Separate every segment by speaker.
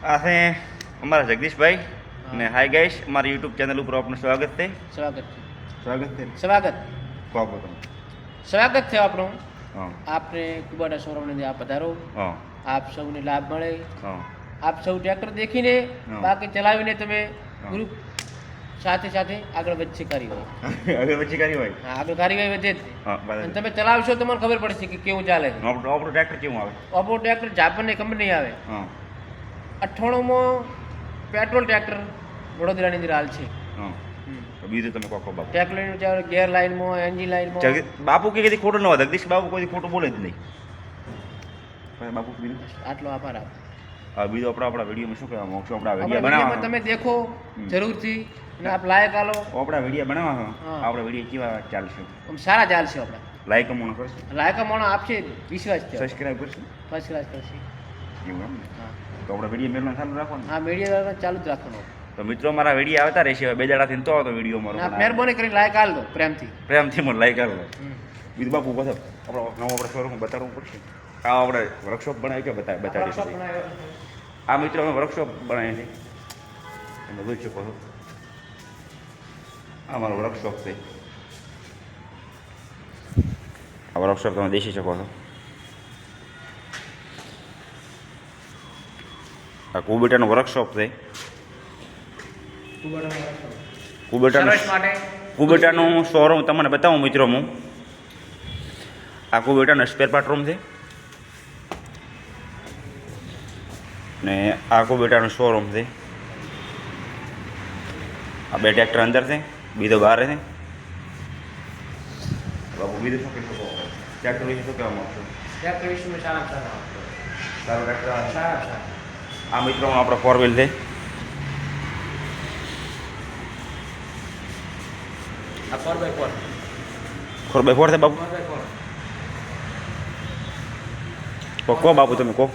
Speaker 1: આ છે અમારા જગદીશભાઈ ને હાય ગાઈસ અમારી યુટ્યુબ ચેનલ ઉપર આપનું સ્વાગત છે.
Speaker 2: સ્વાગત
Speaker 1: કહો તમે.
Speaker 2: સ્વાગત છે આપણું.
Speaker 1: હા
Speaker 2: આપને કુબાટા શોરૂમની આપ પધારો.
Speaker 1: હા
Speaker 2: આપ સૌને લાભ મળે.
Speaker 1: હા
Speaker 2: આપ સૌ ટ્રેક્ટર દેખીને
Speaker 1: હા.
Speaker 2: બાકી ચલાવીને તમે
Speaker 1: હા.
Speaker 2: ગ્રુપ સાથે સાથે આગળ વધશે કાર્યવાહી.
Speaker 1: આગળ પછી કરી હોય.
Speaker 2: હા, આગળ કાર્યવાહી વધે જ.
Speaker 1: હા
Speaker 2: અને
Speaker 1: બરાબર.
Speaker 2: તમે ચલાવશો તો મને ખબર પડશે કે કેવું ચાલે છે.
Speaker 1: આપણું ટ્રેક્ટર કેવું આવે?
Speaker 2: ઓપો ટ્રેક્ટર જાપાનની કંપની આવે.
Speaker 1: હા
Speaker 2: 98માં પેટ્રોલ ટ્રેક્ટર વડોદરાની અંદર હાલ છે.
Speaker 1: હા તો બીજું તમે કહો બાપુ.
Speaker 2: ટ્રેક્ટરનું ચાલે ગેર લાઇનમાં, એન્જિન લાઇનમાં.
Speaker 1: બાપુ કે કદી ખોટું ન હોય. જગદીશ બાપુ કોઈ ખોટું બોલે જ નહીં. ભાઈ બાપુ બીજું
Speaker 2: આટલો આભાર આપ.
Speaker 1: હા બીજું આપણા વિડીયોમાં શું કહેવા માંગશો? આપણા
Speaker 2: આપણા
Speaker 1: વિડીયો
Speaker 2: વિડીયોમાં
Speaker 1: બનાવવા
Speaker 2: તમે દેખો જરૂરથી અને આપ લાયક આલો.
Speaker 1: આપણા વિડીયો બનાવવા
Speaker 2: હા.
Speaker 1: આપણા વિડીયો કેવા ચાલશે?
Speaker 2: આમ સારા ચાલશે આપણા.
Speaker 1: લાઈક અમોણ કરશે,
Speaker 2: લાયકા મોણો આપશે વિશ્વાસ છે.
Speaker 1: સબસ્ક્રાઈબ કરશે
Speaker 2: ફર્સ્ટ ક્લાસ કરશે.
Speaker 1: એવું એમ ને?
Speaker 2: હા
Speaker 1: તો આપણે વિડીયો મેળવાનું ચાલુ રાખવાનું.
Speaker 2: હા, મીડિયા ચાલુ જ રાખવાનો.
Speaker 1: તો મિત્રો મારા વિડીયો આવતા રહેશે. હવે 2 દાડાથી તો આવતો વિડીયો મારો
Speaker 2: આપ મહેરબાની કરીને લાયક આલ દો પ્રેમથી.
Speaker 1: પ્રેમથી મને લાઈક કરો. બીજું બાપુ બધો આપણો નવો આપણે શોરૂમ બતાડવું પડશે. આ આપણે વર્કશોપ બનાવી કે બતાડીશું. આ મિત્રો અમે વર્કશોપ બનાવીએ છીએ. તમે જોઈ શકો છો. આ મારો વર્કશોપ છે. આ વર્કશોપ તમે દેખી શકો છો. આ કુબેટાનું વર્કશોપ છે. કુબેટાનું શોરૂમ તમને બતાવું મિત્રો હું. આ કુબેટાનો સ્પેર પાર્ટ રૂમ છે ને આ કુબેટાનું શોરૂમ છે. આ 2 ટ્રેક્ટર અંદર છે, બીજો બહાર છે. બાપુ બીજું શું કહી શકો? ટ્રેક્ટર વિશે શું કહેવા માંગશો?
Speaker 2: ટ્રેક્ટર વિશે સારા સારા.
Speaker 1: સારું ટ્રેક્ટર.
Speaker 2: સારા સારા.
Speaker 1: આ મિત્રો આપણો 4 વ્હીલ છે.
Speaker 2: આ 4x4.
Speaker 1: 4x4 છે બાપુ.
Speaker 2: 4x4.
Speaker 1: કહો બાપુ તમે કહો.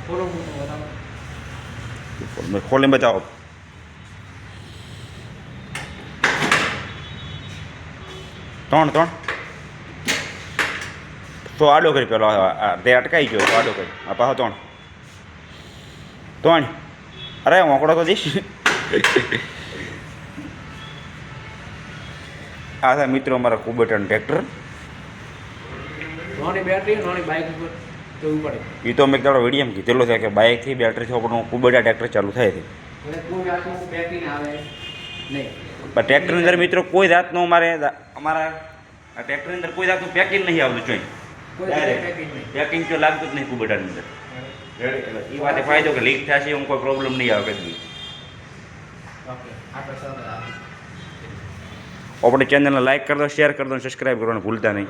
Speaker 2: ફોલો બતાવો.
Speaker 1: ખોલીને બતાવો. ત્રણ તો આડો કરી પેલો તે અટકાઈ ગયો. તો આડો કરી આ પાછો ત્રણ. અરે મોકળો તો દઈશ. આ છે મિત્રો અમારા કુબેટાનું ટ્રેક્ટર.
Speaker 2: નાની બેટરી નાની બાઇક ઉપર જવું પડે.
Speaker 1: એ તો મેં તારો વિડીયો કીધેલો છે કે બાઇકથી બેટરીથી આપણું કુબેટા ટ્રેક્ટર ચાલુ થાય છે.
Speaker 2: એટલે કોઈ જાતનું બેટરી ના આવે નહીં.
Speaker 1: પણ ટ્રેક્ટરની અંદર મિત્રો કોઈ જાતનું અમારા આ ટ્રેક્ટરની અંદર કોઈ જાતનું પેકિંગ નહીં આવતું જોઈએ.
Speaker 2: કોઈ જાતનું packing નહીં.
Speaker 1: પેકિંગ તો લાગતું જ નહીં કુબેટાની અંદર. એ વાતે ફાયદો કે લીક થશે એમ કોઈ પ્રોબ્લેમ નહીં આવે કદી.
Speaker 2: ઓકે આપણે સર
Speaker 1: આપણી ચેનલને લાઈક કરી દો, શેર કરી દો, સબસ્ક્રાઈબ કરવાનું ભૂલતા નહીં.